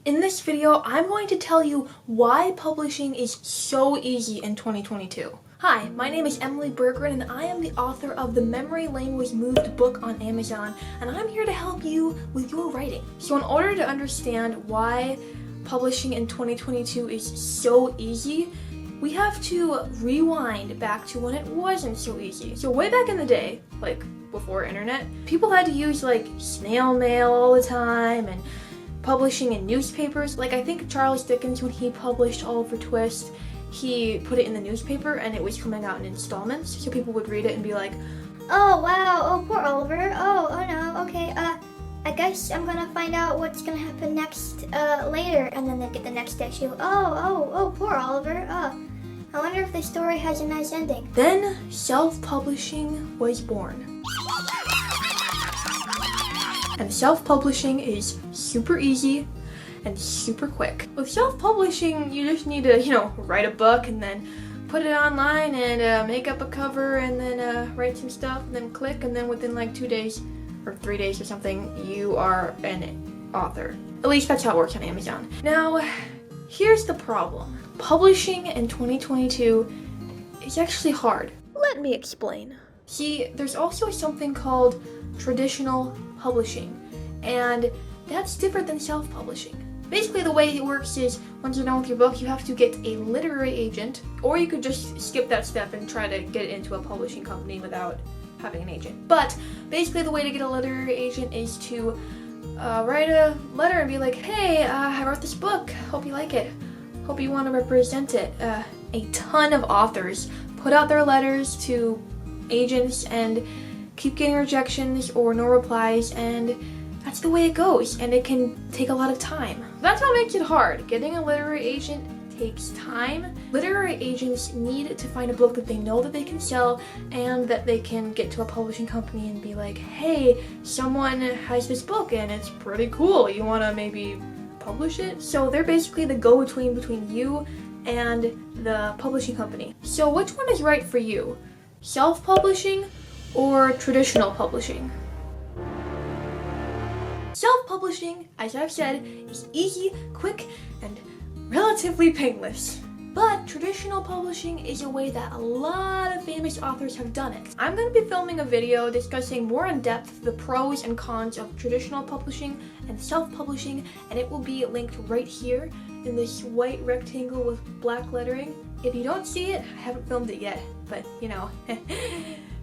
In this video, I'm going to tell you why publishing is so easy in 2022. Hi, my name is Emily Berggren and I am the author of the Memory Lane Was Moved book on Amazon, and I'm here to help you with your writing. So in order to understand why publishing in 2022 is so easy, we have to rewind back to when it wasn't so easy. So way back in the day, like before internet, people had to use like snail mail all the time and publishing in newspapers. Like I think Charles Dickens, when he published Oliver Twist, he put it in the newspaper and it was coming out in installments, so people would read it and be like, oh wow, oh poor Oliver, oh no, okay, I guess I'm gonna find out what's gonna happen next later, and then they get the next issue. Oh poor Oliver, I wonder if the story has a nice ending. Then self-publishing was born. And self-publishing is super easy and super quick. With self-publishing, you just need to, write a book and then put it online and make up a cover and then write some stuff and then click, and then within like 2 days or 3 days or something, you are an author. At least that's how it works on Amazon. Now, here's the problem. Publishing in 2022 is actually hard. Let me explain. See, there's also something called traditional publishing, and that's different than self-publishing. Basically, the way it works is once you're done with your book, you have to get a literary agent, or you could just skip that step and try to get it into a publishing company without having an agent. But basically, the way to get a literary agent is to write a letter and be like, hey, I wrote this book, hope you like it, hope you want to represent it. A ton of authors put out their letters to agents and keep getting rejections or no replies, and that's the way it goes, and it can take a lot of time. That's what makes it hard. Getting a literary agent takes time. Literary agents need to find a book that they know that they can sell and that they can get to a publishing company and be like, hey, someone has this book and it's pretty cool, you want to maybe publish it? So they're basically the go-between between you and the publishing company. So which one is right for you? Self-publishing or traditional publishing? Self-publishing, as I've said, is easy, quick, and relatively painless. But traditional publishing is a way that a lot of famous authors have done it. I'm going to be filming a video discussing more in depth the pros and cons of traditional publishing and self-publishing, and it will be linked right here in this white rectangle with black lettering. If you don't see it, I haven't filmed it yet, but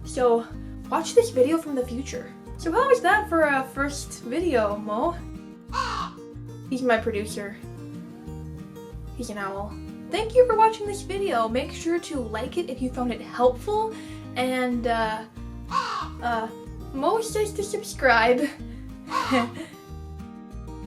So watch this video from the future. So how was that for a first video, Mo? He's my producer. He's an owl. Thank you for watching this video. Make sure to like it if you found it helpful, and Mo says to subscribe.